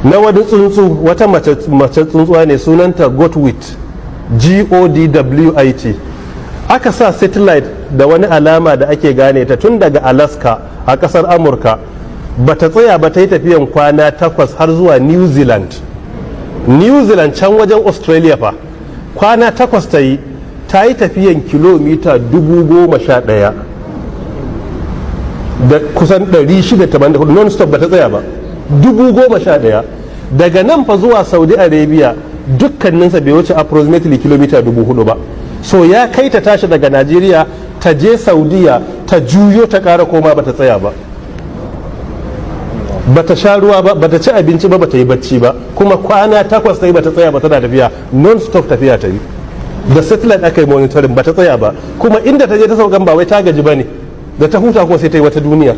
na wani tsuntsu, wata mace tsuntsuwa ne sunanta Godwit, Godwit. Aka sa satellite da wani alama da ake gane ta tun daga Alaska a kasar Amurka, bata tsaya ba, ta yi tafiyan kwana 8 har zuwa New Zealand can wajen Australia fa, kwana 8 ta yi tafiyan kilomita 11,000 da kusan 684 non-stop, ba ta tsaya ba, 11,000. Daga nan fa zuwa Saudi Arabia dukkaninsa bai wuce approximately kilomita 4,000 ba. So ya kai ta tashi daga Najeriya ta je Saudiya ta juyo ta kara koma, ba ta tsaya ba, ba ta sha ruwa ba, ba ta ci abinci ba, ba ta yi bacci ba, kuma kwana 8 sai ba ta tsaya ba, tana tafiya non-stop, tafiya ta yi da satellite aka yi monitoring, ba ta tsaya ba, kuma inda ta je ta saukan ba wai ta gaji ba ne, da ta huta kuma sai ta yi wata duniyar.